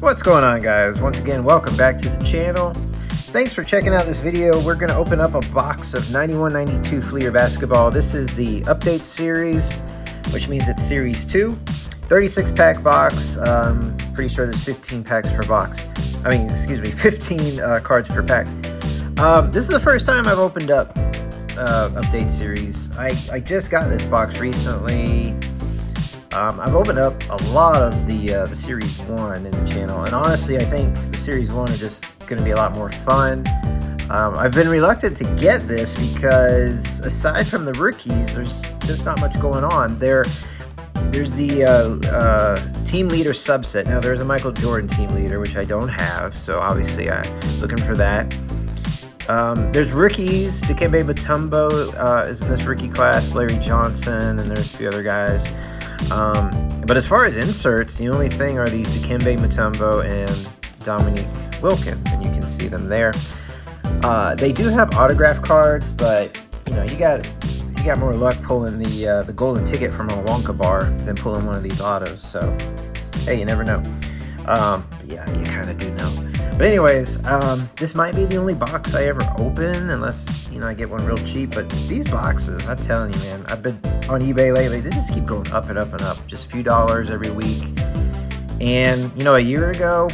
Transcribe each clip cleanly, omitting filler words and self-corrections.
What's going on, guys? Once again, welcome back to the channel. Thanks for checking out this video. We're going to open up a box of 91-92 Fleer basketball. This is the update series, which means it's series 2. 36 pack box. Pretty sure there's 15 packs per box. 15 cards per pack. This is the first time I've opened up update series. I just got this box recently. I've opened up a lot of the Series 1 in the channel, and honestly, I think the Series 1 are just going to be a lot more fun. I've been reluctant to get this because, aside from the rookies, there's just not much going on. There's the team leader subset. Now, there's a Michael Jordan team leader, which I don't have, so obviously I'm looking for that. There's rookies. Dikembe Mutombo is in this rookie class, Larry Johnson, and there's a few other guys. But as far as inserts, the only thing are these Dikembe Mutombo and Dominique Wilkins, and you can see them there. They do have autograph cards, but you know, you got more luck pulling the golden ticket from a Wonka bar than pulling one of these autos. So hey, you never know. Yeah, you kind of do know. But anyways, this might be the only box I ever open, unless, you know, I get one real cheap. But these boxes, I'm telling you, man, I've been on eBay lately. They just keep going up and up and up, just a few dollars every week. And, you know, a year ago,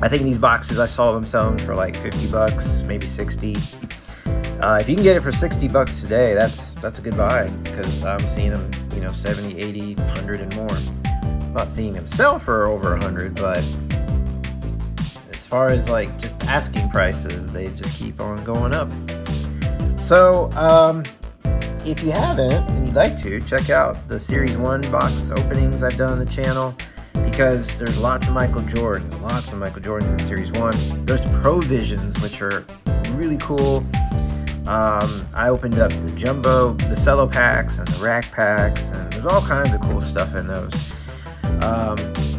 I think these boxes, I saw them selling for like 50 bucks, maybe 60. If you can get it for 60 bucks today, that's a good buy, because I'm seeing them, you know, 70, 80, 100 and more. I'm not seeing them sell for over 100, but as far as like just asking prices, they just keep on going up. So if you haven't and you'd like to, check out the Series 1 box openings I've done on the channel, because there's lots of Michael Jordans in Series 1. There's Provisions, which are really cool. I opened up the jumbo, the cello packs and the rack packs, and there's all kinds of cool stuff in those.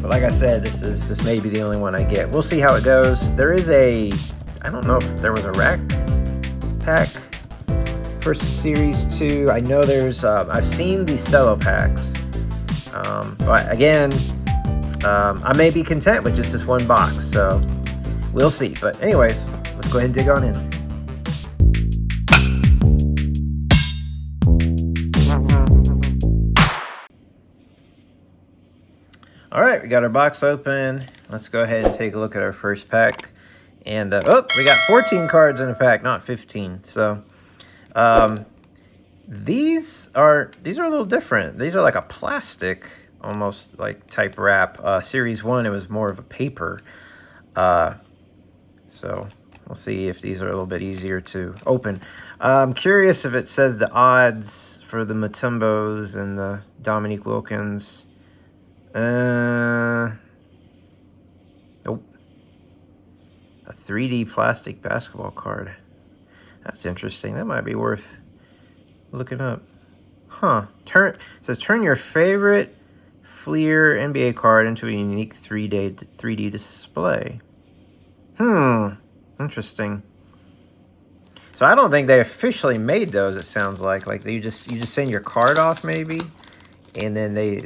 But like I said, this may be the only one I get. We'll see how it goes. There is I don't know if there was a rack pack for Series 2. I know there's, I've seen the cello packs. But again, I may be content with just this one box, so we'll see. But anyways, let's go ahead and dig on in. All right, we got our box open. Let's go ahead and take a look at our first pack. And, oh, we got 14 cards in a pack, not 15. So, these are a little different. These are like a plastic, almost like type wrap. Series 1, it was more of a paper. So, we'll see if these are a little bit easier to open. I'm curious if it says the odds for the Mutombos and the Dominique Wilkins. Nope. A 3D plastic basketball card. That's interesting. That might be worth looking up. Huh. It says turn your favorite Fleer NBA card into a unique 3D display. Interesting. So I don't think they officially made those, it sounds like. Like you just send your card off maybe, and then they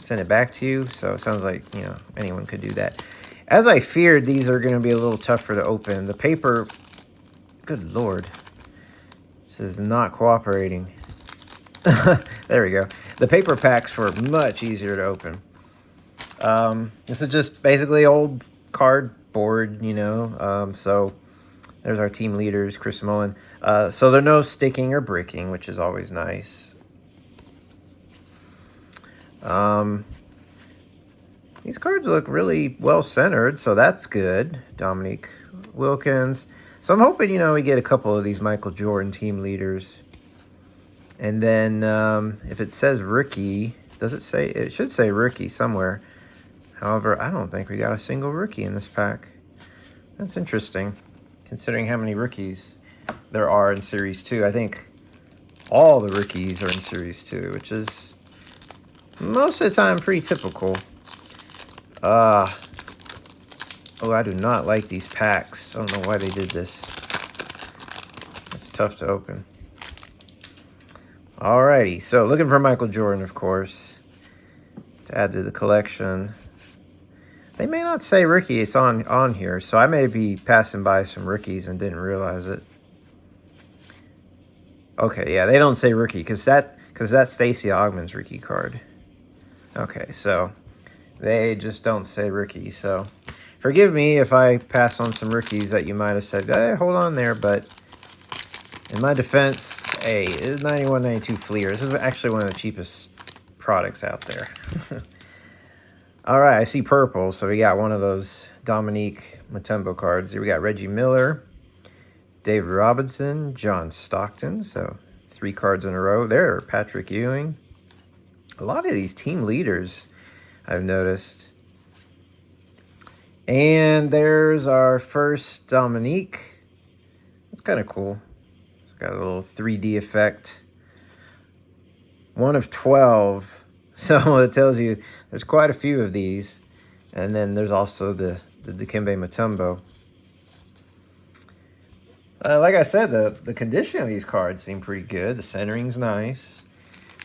send it back to you. So it sounds like, you know, anyone could do that. As I feared, these are going to be a little tougher to open. The paper, good Lord, this is not cooperating. There we go. The paper packs were much easier to open. This is just basically old cardboard, you know. So there's our team leaders, Chris Mullen. So there's no sticking or bricking, which is always nice. These cards look really well centered, so that's good. Dominique Wilkins. So I'm hoping, you know, we get a couple of these Michael Jordan team leaders. And then if it says rookie, does it say? It should say rookie somewhere. However, I don't think we got a single rookie in this pack. That's interesting, considering how many rookies there are in Series 2. I think all the rookies are in Series 2, which is most of the time pretty typical. Oh, I do not like these packs. I don't know why they did this. It's tough to open. Alrighty, so looking for Michael Jordan, of course, to add to the collection. They may not say rookie. It's on here, so I may be passing by some rookies and didn't realize it. Okay, yeah, they don't say rookie because that's Stacey Augman's rookie card. Okay, so they just don't say rookie. So forgive me if I pass on some rookies that you might have said, hey, hold on there. But in my defense, hey, it is 91, 92 Fleer. This is actually one of the cheapest products out there. All right, I see purple. So we got one of those Dikembe Mutombo cards. Here we got Reggie Miller, David Robinson, John Stockton. So 3 cards in a row there. Patrick Ewing. A lot of these team leaders I've noticed. And there's our first Dominique. That's kind of cool. It's got a little 3D effect. 1 of 12. So it tells you there's quite a few of these. And then there's also the Dikembe Mutombo. Like I said, the condition of these cards seem pretty good. The centering's nice.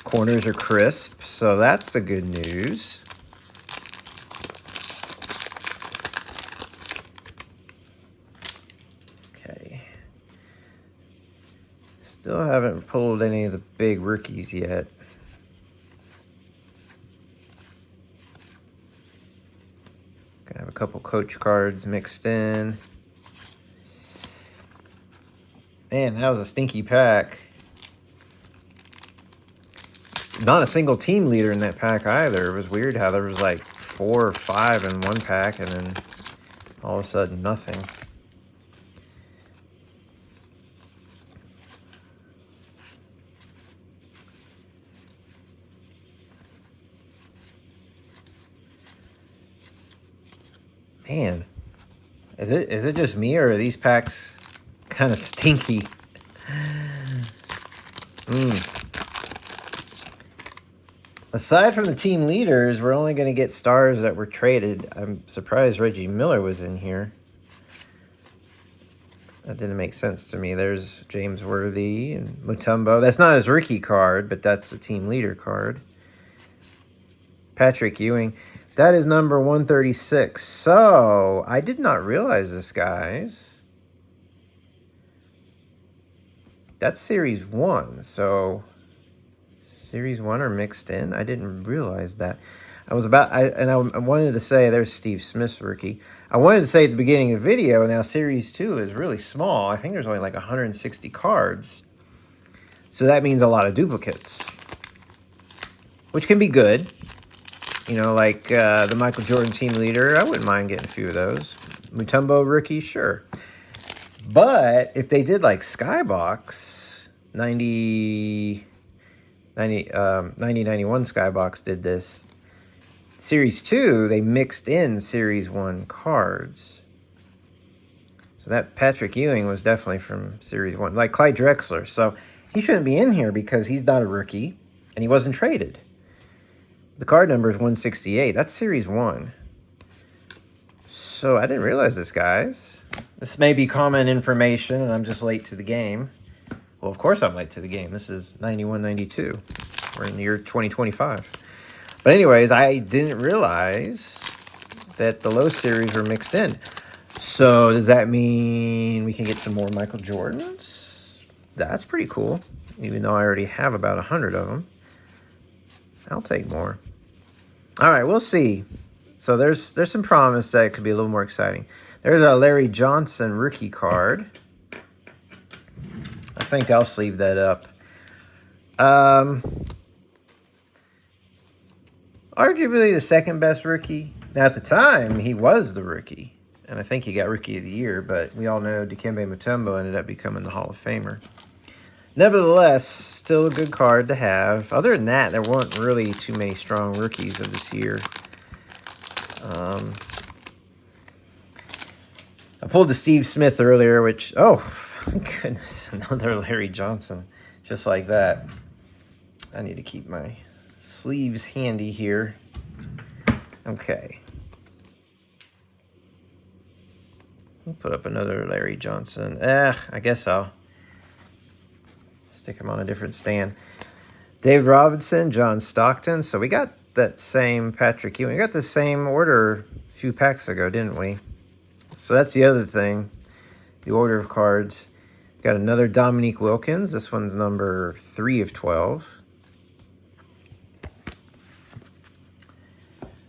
Corners are crisp, so that's the good news. Okay. Still haven't pulled any of the big rookies yet. Gonna have a couple coach cards mixed in. Man, that was a stinky pack. Not a single team leader in that pack either. It was weird how there was like 4 or 5 in one pack and then all of a sudden nothing. Man, is it just me or are these packs kind of stinky? Aside from the team leaders, we're only going to get stars that were traded. I'm surprised Reggie Miller was in here. That didn't make sense to me. There's James Worthy and Mutombo. That's not his rookie card, but that's the team leader card. Patrick Ewing. That is number 136. So, I did not realize this, guys. That's Series 1. So, Series 1 are mixed in. I didn't realize that. I wanted to say, there's Steve Smith's rookie. I wanted to say at the beginning of the video, now Series 2 is really small. I think there's only like 160 cards. So that means a lot of duplicates, which can be good. You know, like the Michael Jordan team leader, I wouldn't mind getting a few of those. Mutombo rookie, sure. But if they did like Skybox, 9091 Skybox did this. Series 2, they mixed in Series 1 cards. So that Patrick Ewing was definitely from Series 1. Like Clyde Drexler. So he shouldn't be in here because he's not a rookie and he wasn't traded. The card number is 168. That's Series 1. So I didn't realize this, guys. This may be common information and I'm just late to the game. Well, of course I'm late to the game. This is 91-92. We're in the year 2025. But anyways, I didn't realize that the low series were mixed in. So does that mean we can get some more Michael Jordans? That's pretty cool. Even though I already have about 100 of them. I'll take more. All right, we'll see. So there's some promise that it could be a little more exciting. There's a Larry Johnson rookie card. I think I'll sleeve that up. Arguably the second best rookie. Now, at the time, he was the rookie. And I think he got Rookie of the Year. But we all know Dikembe Mutombo ended up becoming the Hall of Famer. Nevertheless, still a good card to have. Other than that, there weren't really too many strong rookies of this year. I pulled the Steve Smith earlier, which, oh, my goodness, another Larry Johnson, just like that. I need to keep my sleeves handy here. Okay. We'll put up another Larry Johnson. I guess I'll stick him on a different stand. David Robinson, John Stockton. So we got that same Patrick Ewing. We got the same order few packs ago, didn't we? So that's the other thing. The order of cards. Got another Dominique Wilkins. This one's number 3 of 12.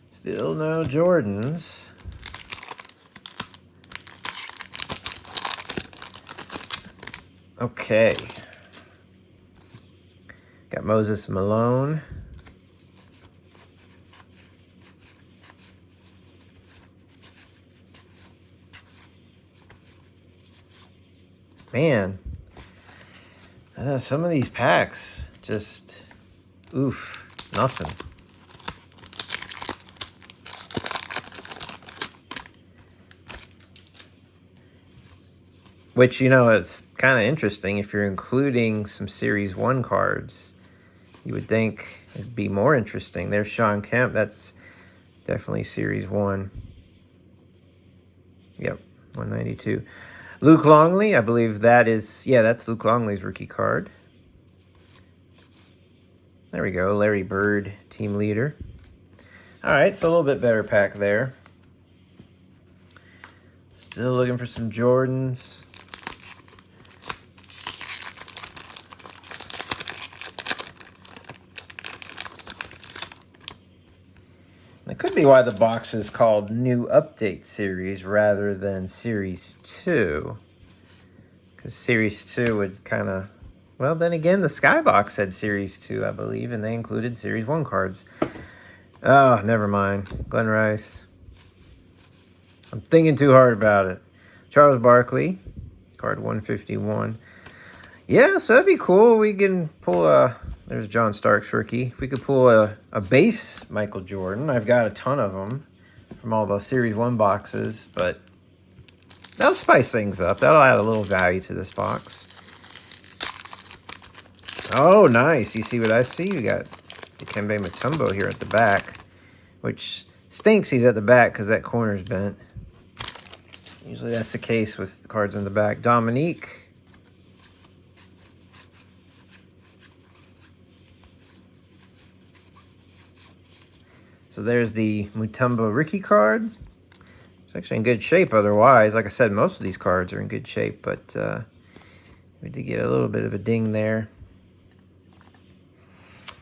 Still no Jordans. Okay. Got Moses Malone. Man, some of these packs just, oof, nothing. Which, you know, it's kind of interesting if you're including some Series 1 cards. You would think it'd be more interesting. There's Sean Kemp. That's definitely Series 1. Yep, 192. Luke Longley, I believe that is, yeah, that's Luke Longley's rookie card. There we go, Larry Bird, team leader. All right, so a little bit better pack there. Still looking for some Jordans. That could be why the box is called New Update Series rather than Series 2. Because Series 2 would kind of... Well, then again, the Skybox had Series 2, I believe, and they included Series 1 cards. Oh, never mind. Glenn Rice. I'm thinking too hard about it. Charles Barkley, card 151. Yeah, so that'd be cool. We can pull a... There's John Starks rookie. If we could pull a base Michael Jordan. I've got a ton of them from all the Series 1 boxes, but that'll spice things up. That'll add a little value to this box. Oh, nice. You see what I see? We got Dikembe Mutombo here at the back, which stinks he's at the back because that corner's bent. Usually that's the case with the cards in the back. Dominique. So there's the Mutombo Rookie card. It's actually in good shape otherwise. Like I said, most of these cards are in good shape, but we did get a little bit of a ding there.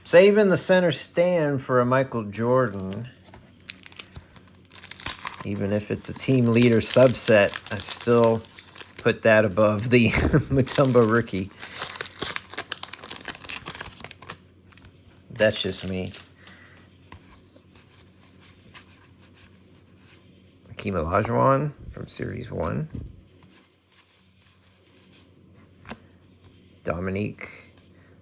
Saving the center stand for a Michael Jordan. Even if it's a team leader subset, I still put that above the Mutombo Rookie. That's just me. Hakeem Olajuwon from Series 1. Dominique.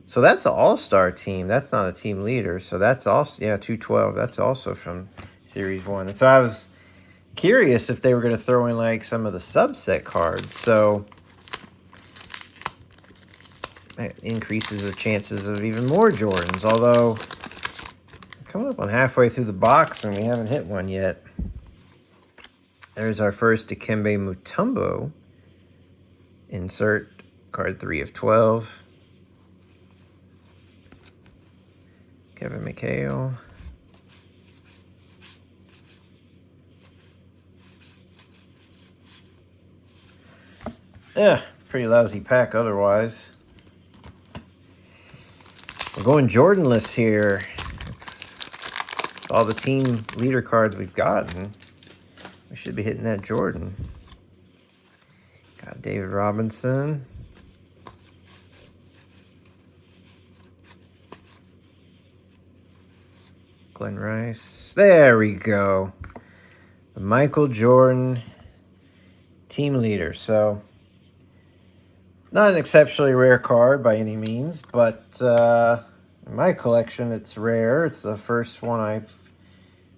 So that's the all-star team. That's not a team leader. So that's also, yeah, 212. That's also from Series 1. And so I was curious if they were going to throw in like some of the subset cards. So that increases the chances of even more Jordans. Although, coming up on halfway through the box and we haven't hit one yet. There's our first Dikembe Mutombo insert, card 3 of 12. Kevin McHale. Yeah, pretty lousy pack otherwise. We're going Jordanless here. It's all the team leader cards we've gotten. We should be hitting that Jordan. Got David Robinson. Glenn Rice. There we go. The Michael Jordan team leader. So, not an exceptionally rare card by any means, but in my collection it's rare. It's the first one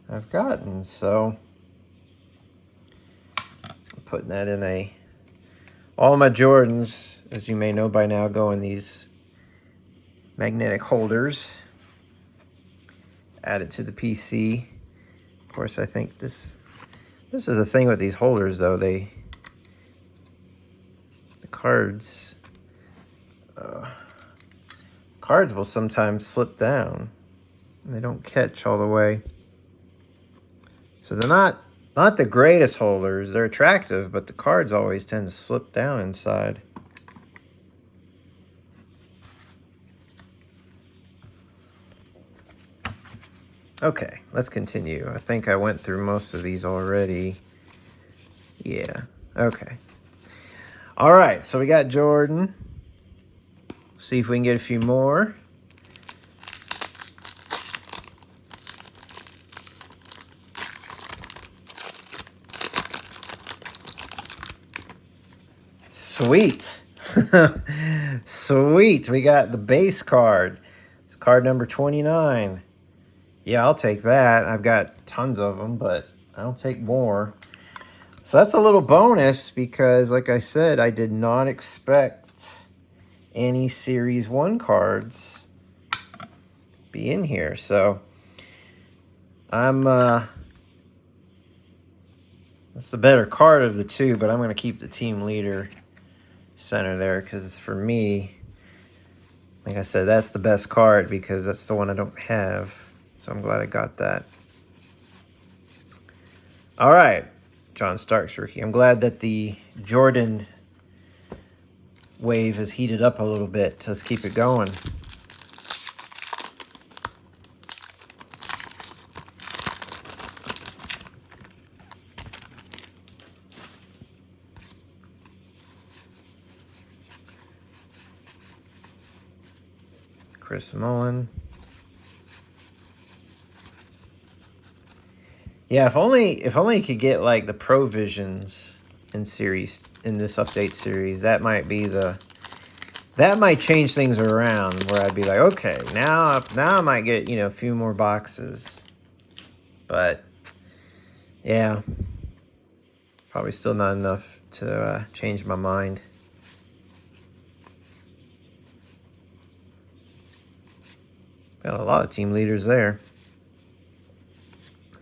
I've gotten, so putting that in a... All my Jordans, as you may know by now, go in these magnetic holders. Add it to the PC. Of course, I think this is the thing with these holders, though. The cards will sometimes slip down. And they don't catch all the way. So they're not Not the greatest holders. They're attractive, but the cards always tend to slip down inside. Okay, let's continue. I think I went through most of these already. Yeah, okay. All right, so we got Jordan. See if we can get a few more. Sweet. Sweet. We got the base card. It's card number 29. Yeah, I'll take that. I've got tons of them, but I'll take more. So that's a little bonus because, like I said, I did not expect any Series 1 cards be in here. So I'm that's the better card of the two, but I'm going to keep the team leader center there because for me, like I said, that's the best card because that's the one I don't have. So I'm glad I got that. All right, John Starks rookie. I'm glad that the Jordan wave has heated up a little bit. Let's keep it going. Chris Mullen. Yeah, if only you could get like the Provisions in this update series, that might change things around where I'd be like, okay, now I might get, a few more boxes. But yeah, probably still not enough to change my mind. Got a lot of team leaders there.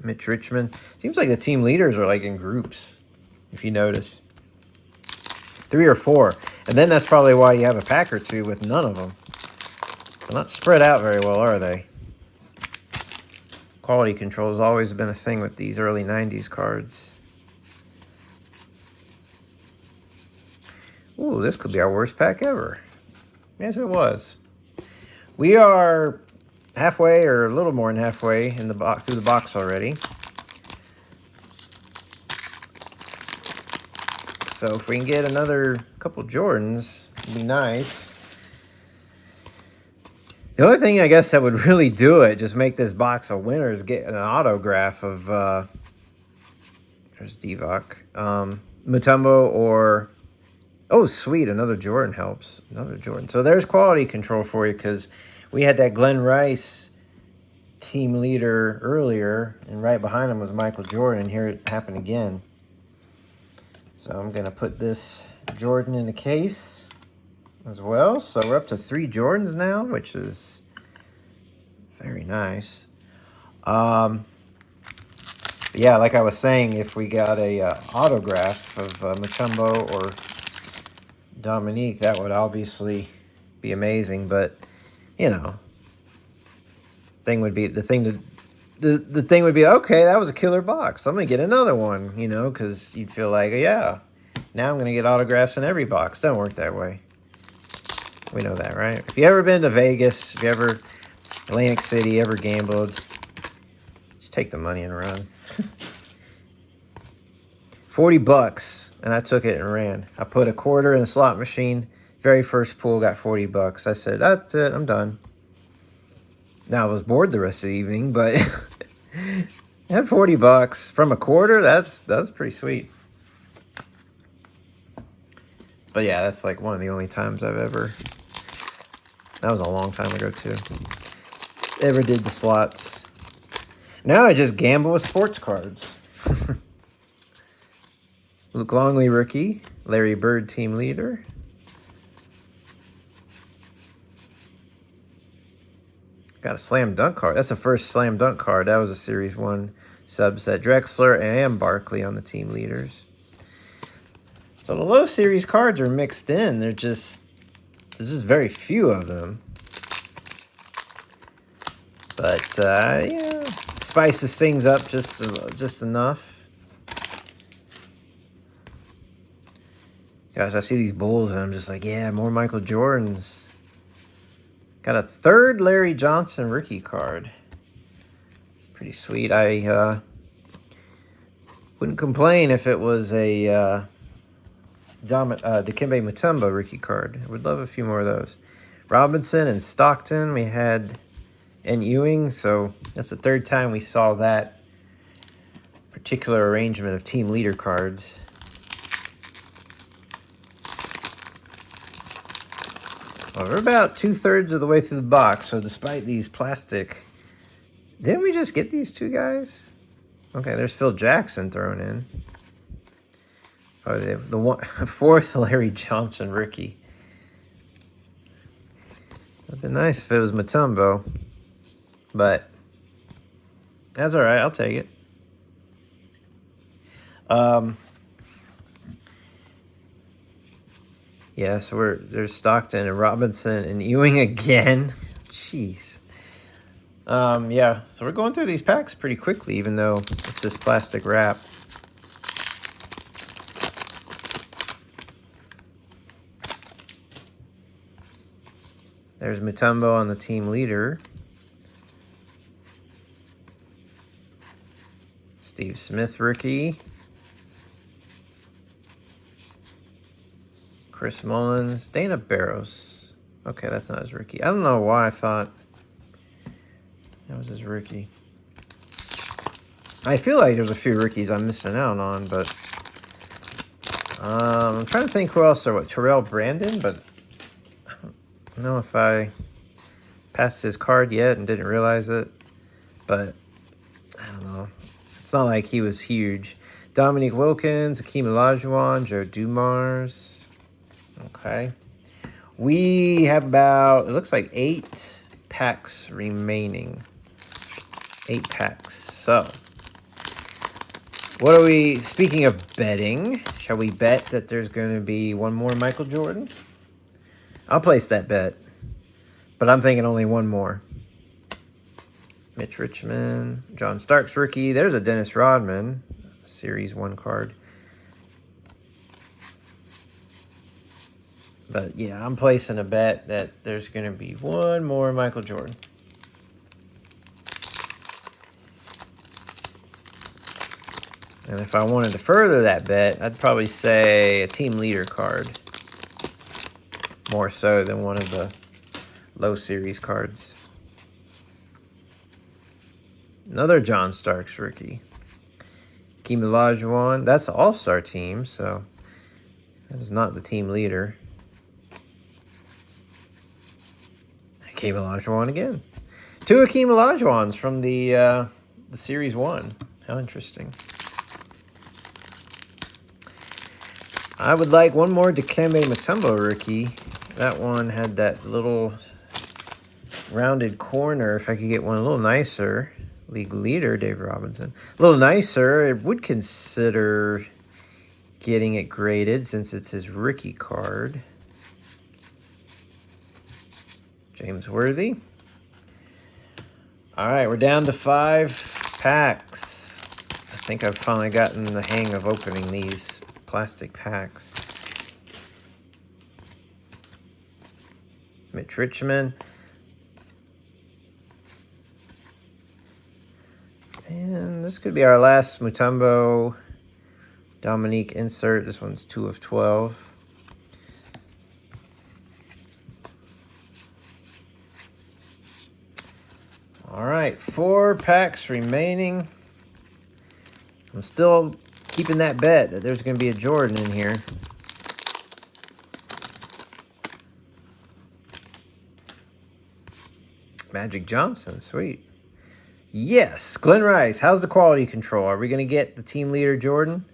Mitch Richmond. Seems like the team leaders are like in groups, if you notice. 3 or 4. And then that's probably why you have a pack or two with none of them. They're not spread out very well, are they? Quality control has always been a thing with these early 90s cards. Ooh, this could be our worst pack ever. Yes, it was. We are halfway or a little more than halfway in the box through the box already. So if we can get another couple Jordans, it'd be nice. The only thing I guess that would really do it, just make this box a winner, is get an autograph of there's Divock, Mutombo, or oh sweet, another Jordan helps. Another Jordan. So there's quality control for you because we had that Glenn Rice team leader earlier, and right behind him was Michael Jordan. Here it happened again. So I'm going to put this Jordan in the case as well. So we're up to 3 Jordans now, which is very nice. Yeah, like I was saying, if we got a autograph of Mutombo or Dominique, that would obviously be amazing, but the thing would be okay, that was a killer box. I'm gonna get another one, because you'd feel like, yeah, now I'm gonna get autographs in every box. Don't work that way. We know that, right? If you ever been to Vegas, if you ever Atlantic City, ever gambled, just take the money and run. $40, and I took it and ran. I put a quarter in a slot machine. Very first pull, got $40. I said, that's it, I'm done. Now, I was bored the rest of the evening, but I had $40 from a quarter. That's pretty sweet. But yeah, that's like one of the only times I've ever, that was a long time ago too, ever did the slots. Now I just gamble with sports cards. Luke Longley rookie, Larry Bird team leader. Got a slam dunk card. That's the first slam dunk card. That was a Series 1 subset. Drexler and Barkley on the team leaders. So the low series cards are mixed in. There's just very few of them. But yeah, spices things up just enough. Gosh, I see these Bulls and I'm just like, yeah, more Michael Jordans. Got a third Larry Johnson rookie card. Pretty sweet. I wouldn't complain if it was a Dikembe Mutombo rookie card. I would love a few more of those. Robinson and Stockton we had, and Ewing, so that's the third time we saw that particular arrangement of team leader cards. Well, we're about 2/3 of the way through the box, so despite these plastic... Didn't we just get these two guys? Okay, there's Phil Jackson thrown in. Oh, the fourth Larry Johnson rookie. It'd been nice if it was Mutombo, but that's all right. I'll take it. Yeah, so there's Stockton and Robinson and Ewing again. Jeez. Yeah, so we're going through these packs pretty quickly, even though it's this plastic wrap. There's Mutombo on the team leader. Steve Smith rookie. Chris Mullins. Dana Barros. Okay, that's not his rookie. I don't know why I thought that was his rookie. I feel like there's a few rookies I'm missing out on, but I'm trying to think who else there was. Terrell Brandon, but I don't know if I passed his card yet and didn't realize it, but I don't know. It's not like he was huge. Dominique Wilkins, Hakeem Olajuwon, Joe Dumars. Okay. We have about, it looks like 8 packs remaining. 8 packs. So, what are we, speaking of betting, shall we bet that there's going to be one more Michael Jordan? I'll place that bet, but I'm thinking only one more. Mitch Richmond, John Starks rookie. There's a Dennis Rodman, Series 1 card. But yeah, I'm placing a bet that there's going to be one more Michael Jordan. And if I wanted to further that bet, I'd probably say a team leader card. More so than one of the low series cards. Another John Starks rookie. Hakeem Olajuwon. That's an all-star team, so that is not the team leader. Hakeem Olajuwon again. 2 Hakeem Olajuwons from the Series 1. How interesting. I would like one more Dikembe Mutombo rookie. That one had that little rounded corner. If I could get one a little nicer. League leader, Dave Robinson. A little nicer. I would consider getting it graded since it's his rookie card. James Worthy. All right, we're down to 5 packs. I think I've finally gotten the hang of opening these plastic packs. Mitch Richmond. And this could be our last Mutombo Dominique insert. This one's 2 of 12. All right, 4 packs remaining. I'm still keeping that bet that there's going to be a Jordan in here. Magic Johnson, sweet. Yes, Glenn Rice. How's the quality control? Are we going to get the team leader Jordan?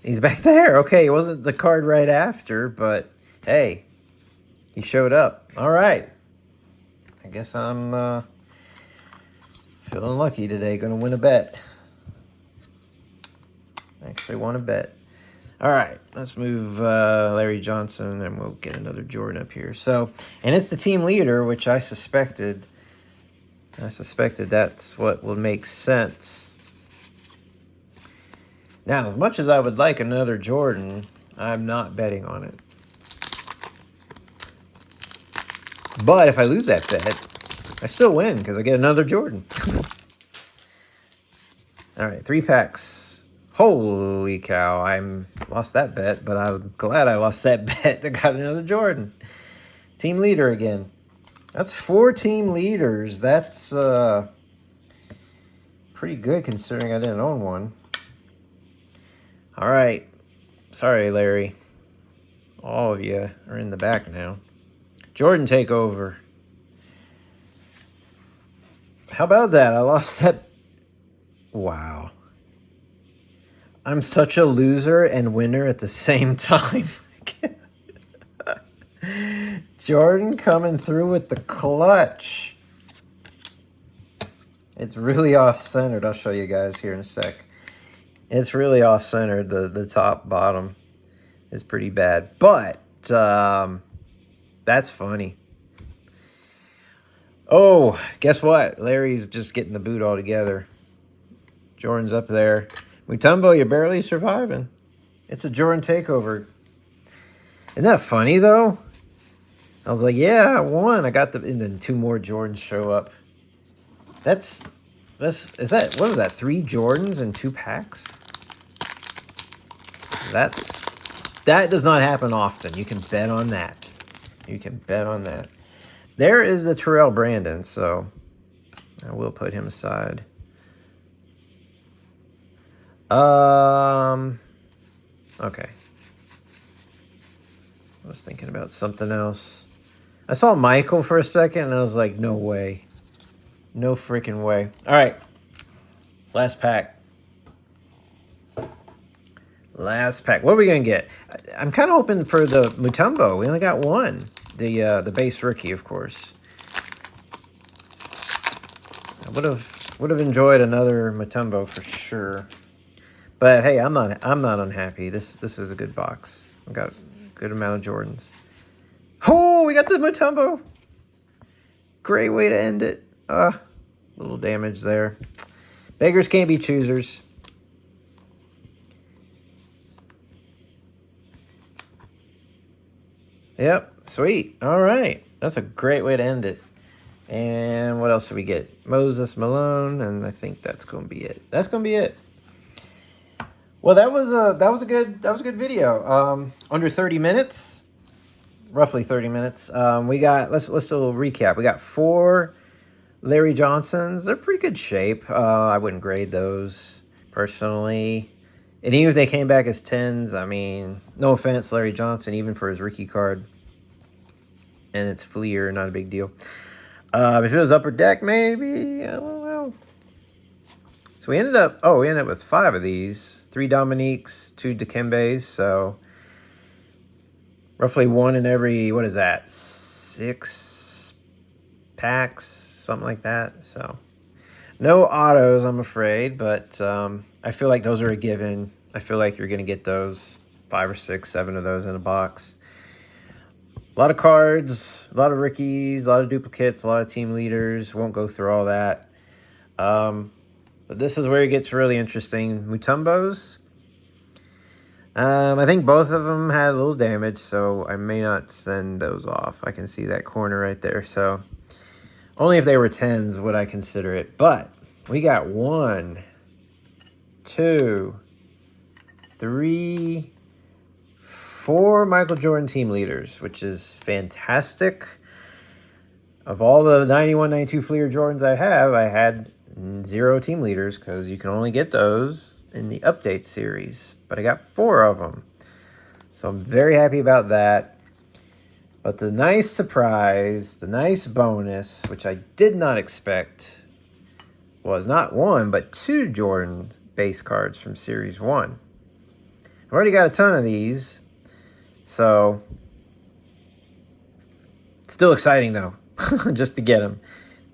He's back there. Okay, it wasn't the card right after, but hey, he showed up. All right. I guess I'm feeling lucky today. Going to win a bet. Actually won a bet. All right, let's move Larry Johnson, and we'll get another Jordan up here. So, and it's the team leader, which I suspected that's what would make sense. Now, as much as I would like another Jordan, I'm not betting on it. But if I lose that bet, I still win because I get another Jordan. All right, 3 packs. Holy cow, I lost that bet, but I'm glad I lost that bet. I got another Jordan. Team leader again. That's 4 team leaders. That's pretty good considering I didn't own one. All right. Sorry, Larry. All of you are in the back now. Jordan takeover. How about that? I lost that. Wow. I'm such a loser and winner at the same time. Jordan coming through with the clutch. It's really off-centered. I'll show you guys here in a sec. It's really off-centered. The top bottom is pretty bad. But that's funny. Oh, guess what? Larry's just getting the boot all together. Jordan's up there. Mutombo, you're barely surviving. It's a Jordan takeover. Isn't that funny, though? I was like, yeah, I won. I got and then 2 more Jordans show up. What was that, 3 Jordans in 2 packs? That does not happen often. You can bet on that. You can bet on that. There is a Terrell Brandon, so I will put him aside. Okay. I was thinking about something else. I saw Michael for a second, and I was like, no way. No freaking way. All right. Last pack. Last pack. What are we going to get? I'm kind of hoping for the Mutombo. We only got 1. The base rookie, of course. I would have enjoyed another Mutombo for sure. But hey, I'm not unhappy. This is a good box. I got a good amount of Jordans. Oh, we got the Mutombo. Great way to end it. Little damage there. Beggars can't be choosers. Yep, sweet. All right. That's a great way to end it. And what else did we get? Moses Malone, and I think that's going to be it. That's going to be it. Well, that was a good video. Under 30 minutes. Roughly 30 minutes. We got let's do a little recap. We got 4 Larry Johnsons. They're pretty good shape. I wouldn't grade those personally. And even if they came back as 10s, I mean, no offense, Larry Johnson, even for his rookie card. And it's Fleer, not a big deal. If it was upper deck, maybe, I don't know. So we ended up with 5 of these. 3 Dominiques, 2 Dikembes, so roughly 1 in every, what is that, 6 packs, something like that. So no autos, I'm afraid, but I feel like those are a given. I feel like you're going to get those 5 or 6, 7 of those in a box. A lot of cards, a lot of rookies, a lot of duplicates, a lot of team leaders. Won't go through all that. But this is where it gets really interesting. Mutombos. I think both of them had a little damage, so I may not send those off. I can see that corner right there. So only if they were 10s would I consider it. But we got 1, 2, 3, 4 Michael Jordan team leaders, which is fantastic. Of all the 91, 92 Fleer Jordans I had 0 team leaders because you can only get those in the update series. But I got 4 of them. So I'm very happy about that. But the nice surprise, the nice bonus, which I did not expect, was not 1, but 2 Jordan base cards from Series 1. I've already got a ton of these. So, still exciting though, just to get them.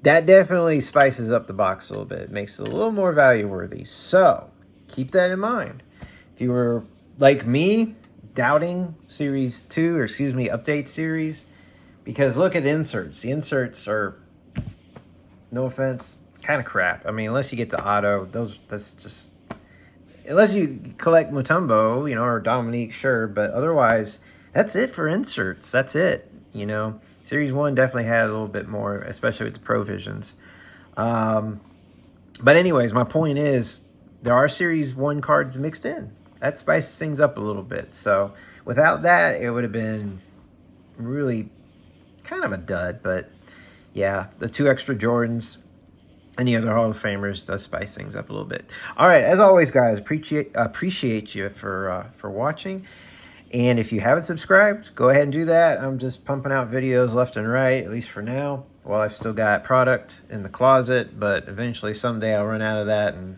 That definitely spices up the box a little bit. Makes it a little more value worthy. So, keep that in mind. If you were like me, doubting Series 2, or excuse me, Update Series, because look at inserts. The inserts are, no offense, kind of crap. I mean, unless you get the auto, that's just, unless you collect Mutombo, you know, or Dominique, sure. But otherwise, that's it for inserts. That's it. You know, Series 1 definitely had a little bit more, especially with the Provisions. But anyways, my point is there are Series 1 cards mixed in. That spices things up a little bit. So without that, it would have been really kind of a dud. But yeah, the 2 extra Jordans and the other Hall of Famers does spice things up a little bit. All right, as always, guys, appreciate you for watching. And if you haven't subscribed, go ahead and do that. I'm just pumping out videos left and right, at least for now. Well, I've still got product in the closet, but eventually someday I'll run out of that and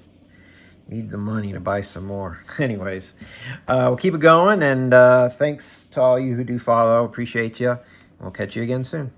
need the money to buy some more. Anyways, we'll keep it going, and thanks to all you who do follow. Appreciate you. We'll catch you again soon.